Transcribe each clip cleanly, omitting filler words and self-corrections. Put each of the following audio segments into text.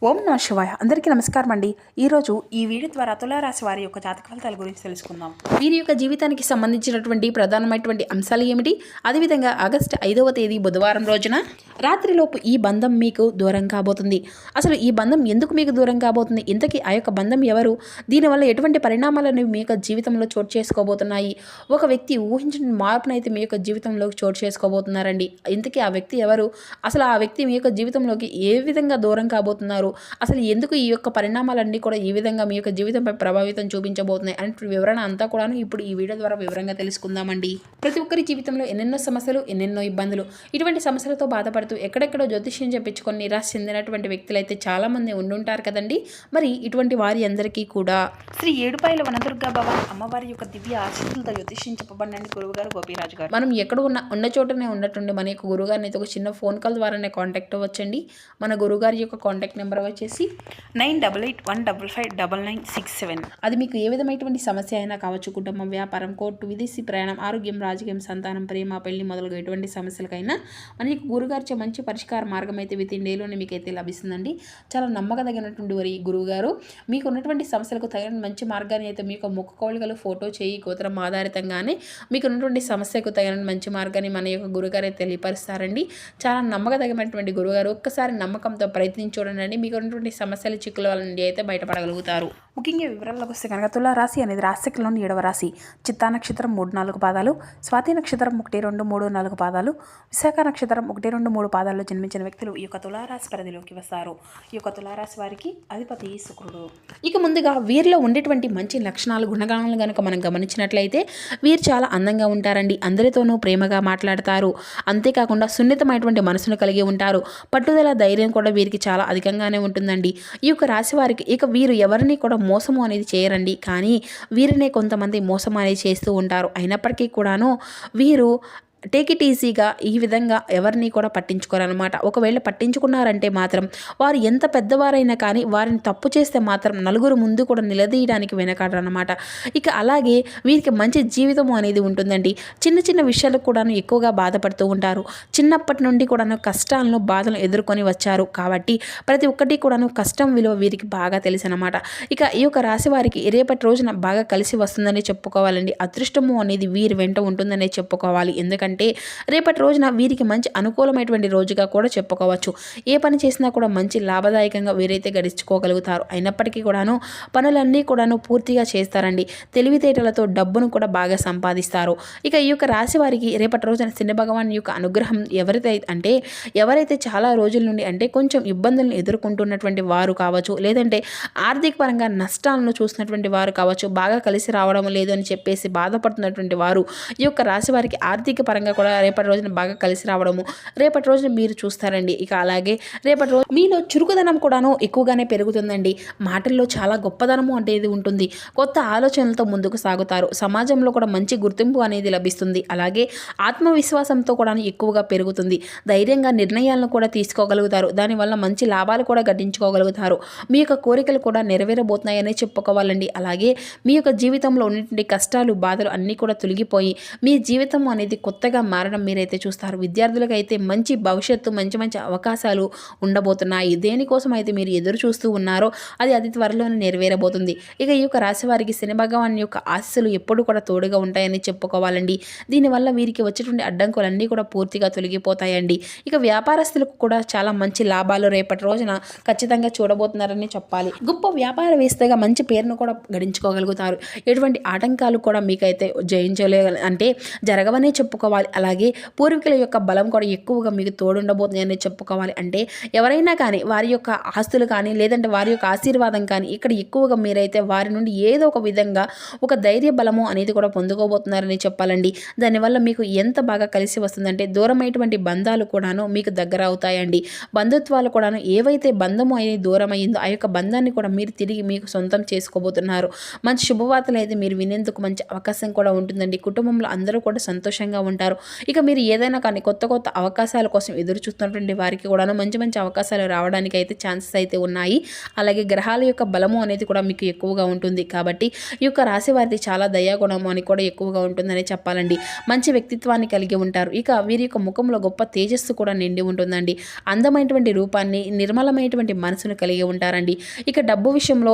ఓం నమః శివాయ. అందరికీ నమస్కారం అండి. ఈరోజు ఈ వీడియో ద్వారా తులారాశి వారి యొక్క జాతక ఫలితాల గురించి తెలుసుకుందాం. వీరి యొక్క జీవితానికి సంబంధించినటువంటి ప్రధానమైనటువంటి అంశాలు ఏమిటి, అదేవిధంగా ఆగస్టు 5వ తేదీ బుధవారం రోజున రాత్రిలోపు ఈ బంధం మీకు దూరం కాబోతుంది. అసలు ఈ బంధం ఎందుకు మీకు దూరం కాబోతుంది, ఇంతకీ ఆ యొక్క బంధం ఎవరు, దీనివల్ల ఎటువంటి పరిణామాలను మీ యొక్క జీవితంలో చోటు చేసుకోబోతున్నాయి, ఒక వ్యక్తి ఊహించిన మార్పునైతే మీ యొక్క జీవితంలోకి చోటు చేసుకోబోతున్నారండి. ఇంతకీ ఆ వ్యక్తి ఎవరు, అసలు ఆ వ్యక్తి మీ యొక్క జీవితంలోకి ఏ విధంగా దూరం కాబోతున్నారు, అసలు ఎందుకు ఈ యొక్క పరిణామాలన్నీ కూడా ఈ విధంగా మీ యొక్క జీవితంపై ప్రభావితం చూపించబోతున్నాయి అనే వివరణ అంతా కూడా ఇప్పుడు ఈ వీడియో ద్వారా వివరంగా తెలుసుకుందామండి. ప్రతి ఒక్కరి జీవితంలో ఎన్నెన్నో సమస్యలు, ఎన్నెన్నో ఇబ్బందులు, ఇటువంటి సమస్యలతో బాధపడుతూ ఎక్కడెక్కడో జ్యోతిష్యం చెప్పించుకొని నిరాశ చెందినటువంటి వ్యక్తులు అయితే చాలా మంది ఉండుంటారు కదండి. మరి ఇటువంటి వారి అందరికీ కూడా శ్రీ ఏడుపాయల వనదుర్గా భవాని అమ్మవారి యొక్క దివ్య ఆశీస్సులతో జ్యోతిష్యం చెప్పబడినండి గురువుగారు గోపీరాజు గారు. మనం ఎక్కడ ఉన్న చోటనే ఉన్నట్టుండి మన యొక్క గురుగారిని అయితే ఒక చిన్న ఫోన్ కాల్ ద్వారానే కాంటాక్ట్ అవ్వచ్చండి. మన గురుగారి యొక్క కాంటాక్ట్ నెంబర్ వచ్చేసి 9881559967. అది మీకు ఏ విధమైనటువంటి సమస్య అయినా కావచ్చు, కుటుంబం, వ్యాపారం, కోర్టు, విదేశీ ప్రయాణం, ఆరోగ్యం, రాజకీయం, సంతానం, ప్రేమ, పెళ్లి మొదలుగా ఎటువంటి సమస్యలకైనా మనకి గురుగారిచే మంచి పరిష్కార మార్గం అయితే విత్ ఇన్ డేలోనే మీకైతే లభిస్తుందండి. చాలా నమ్మకదగినటువంటి వారి గురువుగారు మీకు ఉన్నటువంటి సమస్యలకు తగిన మంచి మార్గాన్ని అయితే మీకు ముఖ కవళికలు, ఫోటో, చేయి, గోత్రం ఆధారితంగానే మీకు ఉన్నటువంటి సమస్యకు తగిన మంచి మార్గాన్ని మన యొక్క గురుగారు అయితే తెలియపరుస్తారండి. చాలా నమ్మకదగినటువంటి గురుగారు. ఒక్కసారి నమ్మకంతో ప్రయత్నించి చూడండి, మీకు ఉన్నటువంటి సమస్యల చిక్కుల నుండి అయితే బయటపడగలుగుతారు. ముఖ్యంగా వివరాలకు వస్తే కనుక తులారాశి అనేది రాశిలోని 7వ రాశి. చిత్తా నక్షత్రం 3-4 పాదాలు, స్వాతి నక్షత్రం 1-2-3-4 పాదాలు, విశాఖ నక్షత్రం 1-2-3 పాదాల్లో జన్మించిన వ్యక్తులు ఈ యొక్క తులారాశి పరిధిలోకి వస్తారు. ఈ యొక్క తులారాశి వారికి అధిపతి శుక్రుడు. ఇక ముందుగా వీరిలో ఉండేటువంటి మంచి లక్షణాలు, గుణగణాలు కనుక మనం గమనించినట్లయితే వీరు చాలా అందంగా ఉంటారండి. అందరితోనూ ప్రేమగా మాట్లాడతారు. అంతేకాకుండా సున్నితమైనటువంటి మనసును కలిగి ఉంటారు. పట్టుదల, ధైర్యం కూడా వీరికి చాలా అధికంగానే ఉంటుందండి. ఈ యొక్క రాశి వారికి ఇక వీరు ఎవరిని కూడా మోసము అనేది చేయరండి, కానీ వీరినే కొంతమంది మోసం అనేది చేస్తూ ఉంటారు. అయినప్పటికీ కూడాను వీరు టేక్ ఇట్ ఈజీగా ఈ విధంగా ఎవరిని కూడా పట్టించుకోరనమాట. ఒకవేళ పట్టించుకున్నారంటే మాత్రం వారు ఎంత పెద్దవారైనా కానీ వారిని తప్పు చేస్తే మాత్రం నలుగురు ముందు కూడా నిలదీయడానికి వెనకాడరనమాట. ఇక అలాగే వీరికి మంచి జీవితం అనేది ఉంటుందండి. చిన్న చిన్న విషయాలకు కూడాను ఎక్కువగా బాధపడుతూ ఉంటారు. చిన్నప్పటి నుండి కూడాను కష్టాలను, బాధలను ఎదుర్కొని వచ్చారు కాబట్టి ప్రతి ఒక్కటి కూడాను కష్టం విలువ వీరికి బాగా తెలుసు అనమాట. ఇక ఈ యొక్క రాశి వారికి రేపటి రోజున బాగా కలిసి వస్తుందని చెప్పుకోవాలండి. అదృష్టము అనేది వీరి వెంట ఉంటుందనే చెప్పుకోవాలి. ఎందుకంటే రేపటి రోజున వీరికి మంచి అనుకూలమైనటువంటి రోజుగా కూడా చెప్పుకోవచ్చు. ఏ పని చేసినా కూడా మంచి లాభదాయకంగా వీరైతే గడించుకోగలుగుతారు. అయినప్పటికీ కూడాను పనులన్నీ కూడాను పూర్తిగా చేస్తారండి. తెలివితేటలతో డబ్బును కూడా బాగా సంపాదిస్తారు. ఇక ఈ యొక్క రాశి వారికి రేపటి రోజున శని భగవాన్ యొక్క అనుగ్రహం ఎవరైతే చాలా రోజుల నుండి అంటే కొంచెం ఇబ్బందులను ఎదుర్కొంటున్నటువంటి వారు కావచ్చు, లేదంటే ఆర్థిక పరంగా నష్టాలను చూసినటువంటి వారు కావచ్చు, బాగా కలిసి రావడం లేదు అని చెప్పేసి బాధపడుతున్నటువంటి వారు ఈ యొక్క రాశి వారికి ఆర్థిక పరంగా కూడా రేపటి రోజున బాగా కలిసి రావడము రేపటి రోజున మీరు చూస్తారండి. ఇక అలాగే రేపటి రోజు మీలో చురుకుదనం కూడాను ఎక్కువగానే పెరుగుతుందండి. మాటల్లో చాలా గొప్పదనము అనేది ఉంటుంది. కొత్త ఆలోచనలతో ముందుకు సాగుతారు. సమాజంలో కూడా మంచి గుర్తింపు అనేది లభిస్తుంది. అలాగే ఆత్మవిశ్వాసంతో కూడా ఎక్కువగా పెరుగుతుంది. ధైర్యంగా నిర్ణయాలను కూడా తీసుకోగలుగుతారు. దానివల్ల మంచి లాభాలు కూడా గడించుకోగలుగుతారు. మీ యొక్క కోరికలు కూడా నెరవేరబోతున్నాయని చెప్పుకోవాలండి. అలాగే మీ యొక్క జీవితంలో ఉన్నటువంటి కష్టాలు, బాధలు అన్నీ కూడా తొలగిపోయి మీ జీవితం అనేది కొత్తగా మారడం మీరైతే చూస్తారు. విద్యార్థులకు అయితే మంచి భవిష్యత్తు, మంచి మంచి అవకాశాలు ఉండబోతున్నాయి. దేనికోసం అయితే మీరు ఎదురు చూస్తూ ఉన్నారో అది అతి త్వరలోనే నెరవేరబోతుంది. ఇక ఈ యొక్క రాశి వారికి శని భగవాన్ యొక్క ఆశీస్సులు ఎప్పుడు కూడా తోడుగా ఉంటాయని చెప్పుకోవాలండి. దీనివల్ల వీరికి వచ్చేటువంటి అడ్డంకులన్నీ కూడా పూర్తిగా తొలగిపోతాయండి. ఇక వ్యాపారస్తులకు కూడా చాలా మంచి లాభాలు రేపటి రోజున ఖచ్చితంగా చూడబోతున్నారని చెప్పాలి. గొప్ప వ్యాపారవేత్తగా మంచి పేరును కూడా గడించుకోగలుగుతారు. ఎటువంటి ఆటంకాలు కూడా మీకైతే జరగవనే చెప్పుకోవాలి. అలాగే పూర్వీకుల యొక్క బలం కూడా ఎక్కువగా మీకు తోడుండబోతుందని చెప్పుకోవాలి. అంటే ఎవరైనా కానీ వారి యొక్క ఆస్తులు కానీ లేదంటే వారి యొక్క ఆశీర్వాదం కానీ ఇక్కడ ఎక్కువగా మీరైతే వారి నుండి ఏదో ఒక విధంగా ఒక ధైర్య బలము అనేది కూడా పొందుకోబోతున్నారని చెప్పాలండి. దానివల్ల మీకు ఎంత బాగా కలిసి వస్తుందంటే దూరమైనటువంటి బంధాలు కూడాను మీకు దగ్గర అవుతాయండి. బంధుత్వాలు కూడాను ఏవైతే బంధము అనేది దూరం అయిందో ఆ యొక్క బంధాన్ని కూడా మీరు తిరిగి మీకు సొంతం చేసుకోబోతున్నారు. మంచి శుభవార్తలు అయితే మీరు వినేందుకు మంచి అవకాశం కూడా ఉంటుందండి. కుటుంబంలో అందరూ కూడా సంతోషంగా ఉంటారు. ఉంటారు. ఇక మీరు ఏదైనా కానీ కొత్త కొత్త అవకాశాల కోసం ఎదురు చూస్తున్నటువంటి వారికి కూడాను మంచి మంచి అవకాశాలు రావడానికి అయితే ఛాన్సెస్ అయితే ఉన్నాయి. అలాగే గ్రహాల యొక్క బలము అనేది కూడా మీకు ఎక్కువగా ఉంటుంది. కాబట్టి ఈ యొక్క రాశి వారిది చాలా దయాగుణము అని కూడా ఎక్కువగా ఉంటుందని చెప్పాలండి. మంచి వ్యక్తిత్వాన్ని కలిగి ఉంటారు. ఇక వీరి యొక్క ముఖంలో గొప్ప తేజస్సు కూడా నిండి ఉంటుందండి. అందమైనటువంటి రూపాన్ని, నిర్మలమైనటువంటి మనసును కలిగి ఉంటారండి. ఇక డబ్బు విషయంలో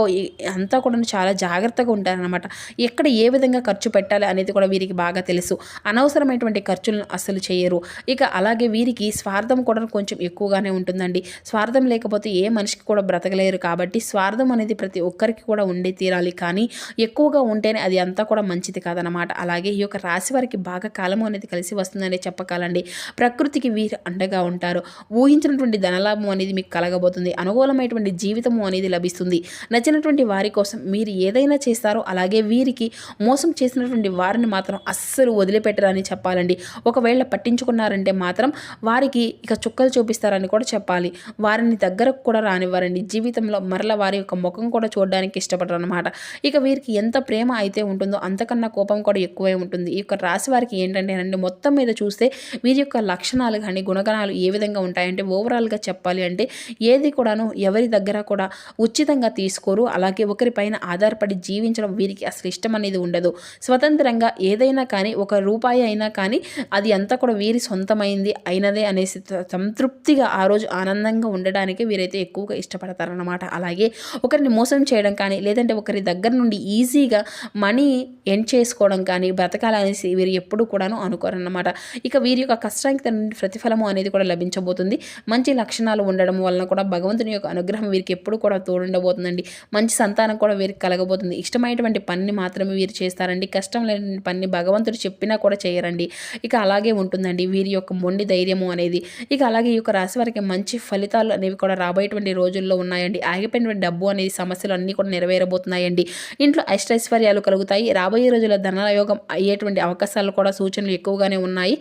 అంతా కూడా చాలా జాగ్రత్తగా ఉంటారనమాట. ఎక్కడ ఏ విధంగా ఖర్చు పెట్టాలి అనేది కూడా వీరికి బాగా తెలుసు. అనవసరమైనటువంటి ఖర్చులను అస్సలు చేయరు. ఇక అలాగే వీరికి స్వార్థం కూడా కొంచెం ఎక్కువగానే ఉంటుందండి. స్వార్థం లేకపోతే ఏ మనిషికి కూడా బ్రతకలేరు. కాబట్టి స్వార్థం అనేది ప్రతి ఒక్కరికి కూడా ఉండే తీరాలి. కానీ ఎక్కువగా ఉంటేనే అది అంతా కూడా మంచిది కాదనమాట. అలాగే ఈ యొక్క రాశి వారికి బాగా కాలము అనేది కలిసి వస్తుందని చెప్పకాలండి. ప్రకృతికి వీరు అండగా ఉంటారు. ఊహించినటువంటి ధనలాభం అనేది మీకు కలగబోతుంది. అనుకూలమైనటువంటి జీవితము అనేది లభిస్తుంది. నచ్చినటువంటి వారి కోసం మీరు ఏదైనా చేస్తారో అలాగే వీరికి మోసం చేసినటువంటి వారిని మాత్రం అస్సలు వదిలిపెట్టరని చెప్పాలండి. ఒకవేళ పట్టించుకున్నారంటే మాత్రం వారికి ఇక చుక్కలు చూపిస్తారని కూడా చెప్పాలి. వారిని దగ్గరకు కూడా రానివ్వరండి. జీవితంలో మరల వారి యొక్క ముఖం కూడా చూడడానికి ఇష్టపడరు అనమాట. ఇక వీరికి ఎంత ప్రేమ అయితే ఉంటుందో అంతకన్నా కోపం కూడా ఎక్కువే ఉంటుంది. ఈ యొక్క రాశి వారికి ఏంటంటే మొత్తం మీద చూస్తే వీరి యొక్క లక్షణాలు కానీ గుణగణాలు ఏ విధంగా ఉంటాయంటే ఓవరాల్గా చెప్పాలి అంటే ఏది కూడాను ఎవరి దగ్గర కూడా ఉచితంగా తీసుకోరు. అలాగే ఒకరిపైన ఆధారపడి జీవించడం వీరికి అసలు ఇష్టం అనేది ఉండదు. స్వతంత్రంగా ఏదైనా కానీ ఒక రూపాయి అయినా కానీ అది అంతా కూడా వీరి సొంతమైంది అయినదే అనేసి సంతృప్తిగా ఆ రోజు ఆనందంగా ఉండడానికి వీరైతే ఎక్కువగా ఇష్టపడతారన్నమాట. అలాగే ఒకరిని మోసం చేయడం కానీ లేదంటే ఒకరి దగ్గర నుండి ఈజీగా మనీ ఎర్న్ చేసుకోవడం కానీ బ్రతకాలనేసి వీరు ఎప్పుడు కూడాను అనుకోరన్నమాట. ఇక వీరి యొక్క కష్టానికి తన ప్రతిఫలము అనేది కూడా లభించబోతుంది. మంచి లక్షణాలు ఉండడం వలన కూడా భగవంతుని యొక్క అనుగ్రహం వీరికి ఎప్పుడు కూడా తోడుండబోతుందండి. మంచి సంతానం కూడా వీరికి కలగబోతుంది. ఇష్టమైనటువంటి పనిని మాత్రమే వీరు చేస్తారండి. కష్టం లేని పని భగవంతుడు చెప్పినా కూడా చేయరండి. ఇక అలాగే ఉంటుందండి వీరి యొక్క మొండి ధైర్యము అనేది. ఇక అలాగే ఈ యొక్క రాశి వారికి మంచి ఫలితాలు అనేవి కూడా రాబోయేటువంటి రోజుల్లో ఉన్నాయండి. ఆగిపోయినటువంటి డబ్బు అనేది సమస్యలు అన్నీ కూడా నెరవేరబోతున్నాయండి. ఇంట్లో అష్టైశ్వర్యాలు కలుగుతాయి. రాబోయే రోజుల్లో ధనయోగం అయ్యేటువంటి అవకాశాలు కూడా సూచనలు ఎక్కువగానే ఉన్నాయి.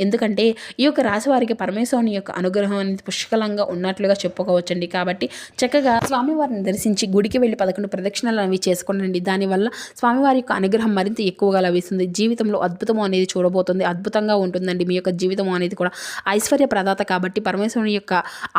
ఎందుకంటే ఈ యొక్క రాశి వారికి పరమేశ్వరుని యొక్క అనుగ్రహం అనేది పుష్కలంగా ఉన్నట్లుగా చెప్పుకోవచ్చండి. కాబట్టి చక్కగా స్వామివారిని దర్శించి గుడికి వెళ్ళి 11 ప్రదక్షిణలు అవి చేసుకోండి. దానివల్ల స్వామివారి యొక్క అనుగ్రహం మరింత ఎక్కువగా లభిస్తుంది. జీవితంలో అద్భుతము అనేది చూడబోతుంది. అద్భుతంగా ఉంటుందండి. మీ యొక్క జీవితం అనేది కూడా ఐశ్వర్య ప్రదాత కాబట్టి పరమేశ్వరుని యొక్క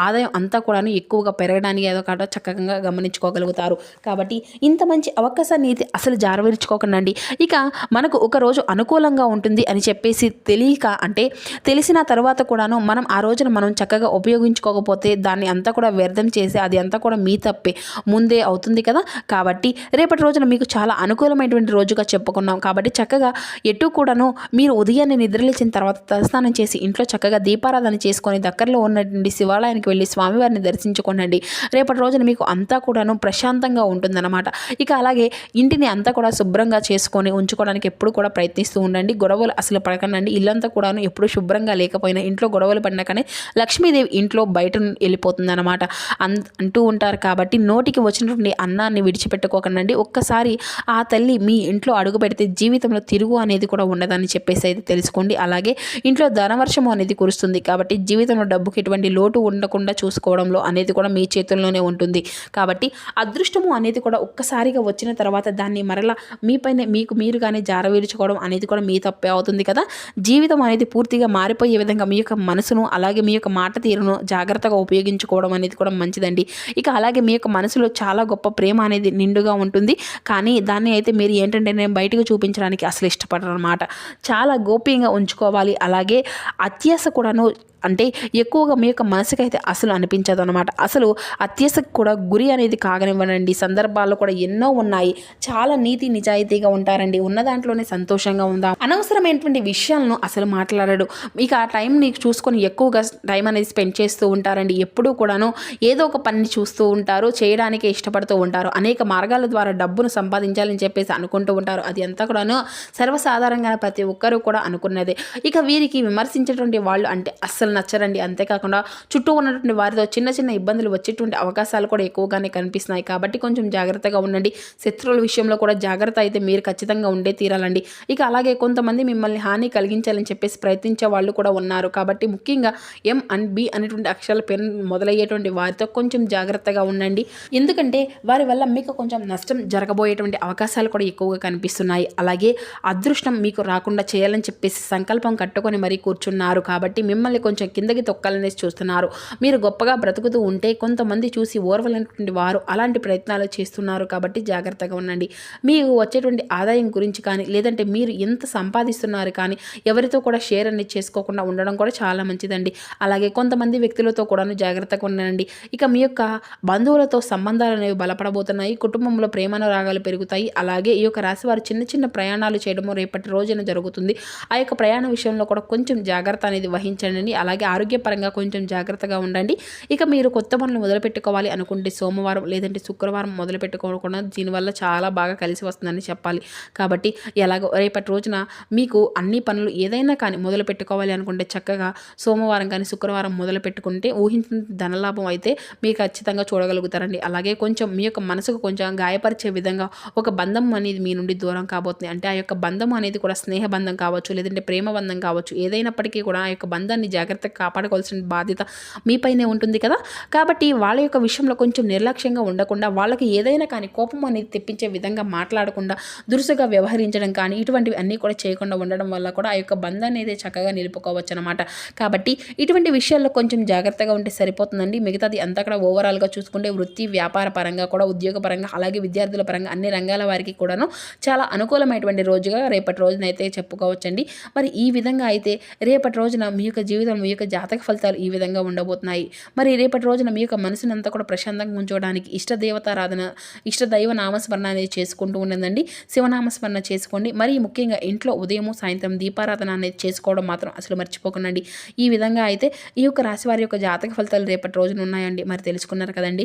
ఆదాయం అంతా కూడా ఎక్కువగా పెరగడానికి ఏదో కాడ చక్కగా గమనించుకోగలుగుతారు. కాబట్టి ఇంత మంచి అవకాశాన్ని అయితే అసలు జారవిరుచుకోకండి. ఇక మనకు ఒక రోజు అనుకూలంగా ఉంటుంది అని చెప్పేసి తెలియక అంటే తెలిసిన తర్వాత కూడాను మనం ఆ రోజున మనం చక్కగా ఉపయోగించుకోకపోతే దాన్ని అంతా కూడా వ్యర్థం చేసి అది అంతా కూడా మీ తప్పే ముందే అవుతుంది కదా. కాబట్టి రేపటి రోజున మీకు చాలా అనుకూలమైనటువంటి రోజుగా చెప్పుకున్నాం. కాబట్టి చక్కగా ఎటు కూడాను మీరు ఉదయాన్నే నిద్రలేచిన తర్వాత తలస్నానం చేసి ఇంట్లో చక్కగా దీపారాధన చేసుకొని దగ్గరలో ఉన్నటువంటి శివాలయానికి వెళ్ళి స్వామివారిని దర్శించుకోనండి. రేపటి రోజున మీకు అంతా కూడాను ప్రశాంతంగా ఉంటుందన్నమాట. ఇక అలాగే ఇంటిని అంతా కూడా శుభ్రంగా చేసుకొని ఉంచుకోవడానికి ఎప్పుడు కూడా ప్రయత్నిస్తూ ఉండండి. గొడవలు అసలు పడకండి. ఇల్లంతా కూడాను ఎప్పుడు శుభ్రంగా లేకపోయినా ఇంట్లో గొడవలు పడినా కానీ లక్ష్మీదేవి ఇంట్లో బయట వెళ్ళిపోతుంది అనమాట అంటూ ఉంటారు. కాబట్టి నోటికి వచ్చినటువంటి అన్నాన్ని విడిచిపెట్టుకోకండి. ఒక్కసారి ఆ తల్లి మీ ఇంట్లో అడుగు పెడితే జీవితంలో తిరుగు అనేది కూడా ఉండదని చెప్పేసి అయితే తెలుసుకోండి. అలాగే ఇంట్లో ధనవర్షము అనేది కురుస్తుంది. కాబట్టి జీవితంలో డబ్బుకి ఎటువంటి లోటు ఉండకుండా చూసుకోవడంలో అనేది కూడా మీ చేతుల్లోనే ఉంటుంది. కాబట్టి అదృష్టము అనేది కూడా ఒక్కసారిగా వచ్చిన తర్వాత దాన్ని మరలా మీపైన మీకు మీరుగానే జారవీర్చుకోవడం అనేది కూడా మీ తప్పే అవుతుంది కదా. జీవితం అనేది పూర్తిగా మారిపోయే విధంగా మీ యొక్క మనసును అలాగే మీ యొక్క మాట తీరును జాగ్రత్తగా ఉపయోగించుకోవడం అనేది కూడా మంచిదండి. ఇక అలాగే మీ యొక్క మనసులో చాలా గొప్ప ప్రేమ అనేది నిండుగా ఉంటుంది. కానీ దాన్ని అయితే మీరు ఏంటంటే నేను బయటకు చూపించడానికి అసలు ఇష్టపడరు అనమాట. చాలా గోప్యంగా ఉంచుకోవాలి. అలాగే అత్యాశ కూడాను అంటే ఎక్కువగా మీ యొక్క మనసుకైతే అసలు అనిపించదు అనమాట. అసలు అత్యాశకు కూడా గురి అనేది కాగనివ్వనండి. సందర్భాల్లో కూడా ఎన్నో ఉన్నాయి. చాలా నీతి నిజాయితీగా ఉంటారండి. ఉన్న దాంట్లోనే సంతోషంగా ఉందాం. అనవసరమైనటువంటి విషయాలను అసలు మాట్లాడడు. ఇక ఆ టైం నీకు చూసుకొని ఎక్కువగా టైం అనేది స్పెండ్ చేస్తూ ఉంటారండి. ఎప్పుడూ కూడాను ఏదో ఒక పని చూస్తూ ఉంటారు. చేయడానికి ఇష్టపడుతూ ఉంటారు. అనేక మార్గాల ద్వారా డబ్బును సంపాదించాలని చెప్పేసి అనుకుంటూ ఉంటారు. అది అంతా కూడాను సర్వసాధారణంగా ప్రతి ఒక్కరూ కూడా అనుకున్నదే. ఇక వీరికి విమర్శించేటువంటి వాళ్ళు అంటే అస్సలు అస్సలు నచ్చరండి. అంతేకాకుండా చుట్టూ ఉన్నటువంటి వారితో చిన్న చిన్న ఇబ్బందులు వచ్చేటువంటి అవకాశాలు కూడా ఎక్కువగానే కనిపిస్తున్నాయి. కాబట్టి కొంచెం జాగ్రత్తగా ఉండండి. శత్రువుల విషయంలో కూడా జాగ్రత్త అయితే మీరు ఖచ్చితంగా ఉండే తీరాలండి. ఇక అలాగే కొంతమంది మిమ్మల్ని హాని కలిగించాలని చెప్పేసి ప్రయత్నించే వాళ్ళు కూడా ఉన్నారు. కాబట్టి ముఖ్యంగా ఎం అండ్ బి అనేటువంటి అక్షరాల పేరు మొదలయ్యేటువంటి వారితో కొంచెం జాగ్రత్తగా ఉండండి. ఎందుకంటే వారి వల్ల మీకు కొంచెం నష్టం జరగబోయేటువంటి అవకాశాలు కూడా ఎక్కువగా కనిపిస్తున్నాయి. అలాగే అదృష్టం మీకు రాకుండా చేయాలని చెప్పేసి సంకల్పం కట్టుకొని మరీ కూర్చున్నారు. కాబట్టి మిమ్మల్ని కొంచెం కిందకి తొక్కాలనేసి చూస్తున్నారు. మీరు గొప్పగా బ్రతుకుతూ ఉంటే కొంతమంది చూసి ఓర్వలేనటువంటి వారు అలాంటి ప్రయత్నాలు చేస్తున్నారు. కాబట్టి జాగ్రత్తగా ఉండండి. మీకు వచ్చేటువంటి ఆదాయం గురించి కానీ లేదంటే మీరు ఎంత సంపాదిస్తున్నారు కానీ ఎవరితో కూడా షేర్ అనేది చేసుకోకుండా ఉండడం కూడా చాలా మంచిదండి. అలాగే కొంతమంది వ్యక్తులతో కూడా జాగ్రత్తగా ఉండండి. ఇక మీ యొక్క బంధువులతో సంబంధాలు అనేవి బలపడబోతున్నాయి. కుటుంబంలో ప్రేమానురాగాలు పెరుగుతాయి. అలాగే ఈ యొక్క రాశి వారు చిన్న చిన్న ప్రయాణాలు చేయడము రేపటి రోజున జరుగుతుంది. ఆ యొక్క ప్రయాణ విషయంలో కూడా కొంచెం జాగ్రత్త అనేది వహించండి. అలాగే ఆరోగ్యపరంగా కొంచెం జాగ్రత్తగా ఉండండి. ఇక మీరు కొత్త పనులు మొదలుపెట్టుకోవాలి అనుకుంటే సోమవారం లేదంటే శుక్రవారం మొదలుపెట్టుకోకుండా దీనివల్ల చాలా బాగా కలిసి వస్తుందని చెప్పాలి. కాబట్టి ఎలాగో రేపటి రోజున మీకు అన్ని పనులు ఏదైనా కానీ మొదలు పెట్టుకోవాలి అనుకుంటే చక్కగా సోమవారం కానీ శుక్రవారం మొదలు పెట్టుకుంటే ఊహించిన ధనలాభం అయితే మీరు ఖచ్చితంగా చూడగలుగుతారండి. అలాగే కొంచెం మీ యొక్క మనసుకు కొంచెం గాయపరిచే విధంగా ఒక బంధం అనేది మీ నుండి దూరం కాబోతుంది. అంటే ఆ యొక్క బంధం అనేది కూడా స్నేహ బంధం కావచ్చు లేదంటే ప్రేమ బంధం కావచ్చు. ఏదైనప్పటికీ కూడా ఆ యొక్క బంధాన్ని జాగ్రత్తగా కాపాడుకోవాల్సిన బాధ్యత మీపైనే ఉంటుంది కదా. కాబట్టి వాళ్ళ యొక్క విషయంలో కొంచెం నిర్లక్ష్యంగా ఉండకుండా వాళ్ళకి ఏదైనా కానీ కోపం అనేది తెప్పించే విధంగా మాట్లాడకుండా దురుసుగా వ్యవహరించడం కానీ ఇటువంటివి అన్నీ కూడా చేయకుండా ఉండడం వల్ల కూడా ఆ యొక్క బంధాన్ని అయితే చక్కగా నిలుపుకోవచ్చు అనమాట. కాబట్టి ఇటువంటి విషయాల్లో కొంచెం జాగ్రత్తగా ఉంటే సరిపోతుందండి. మిగతాది అంతా కూడా ఓవరాల్గా చూసుకుంటే వృత్తి వ్యాపార పరంగా కూడా ఉద్యోగ పరంగా అలాగే విద్యార్థుల పరంగా అన్ని రంగాల వారికి కూడాను చాలా అనుకూలమైనటువంటి రోజుగా రేపటి రోజున అయితే చెప్పుకోవచ్చండి. మరి ఈ విధంగా అయితే రేపటి రోజున మీ యొక్క జీవితం మీ యొక్క జాతక ఫలితాలు ఈ విధంగా ఉండబోతున్నాయి. మరి రేపటి రోజున మీ యొక్క మనసునంతా కూడా ప్రశాంతంగా ఉంచుకోవడానికి ఇష్ట దేవతారాధన ఇష్ట దైవ నామస్మరణ అనేది చేసుకుంటూ ఉండదండి. శివనామస్మరణ చేసుకోండి. మరి ముఖ్యంగా ఇంట్లో ఉదయము సాయంత్రం దీపారాధన అనేది చేసుకోవడం మాత్రం అసలు మర్చిపోకండి. ఈ విధంగా అయితే ఈ యొక్క రాశి వారి యొక్క జాతక ఫలితాలు రేపటి రోజున ఉన్నాయండి. మరి తెలుసుకున్నారు కదండి.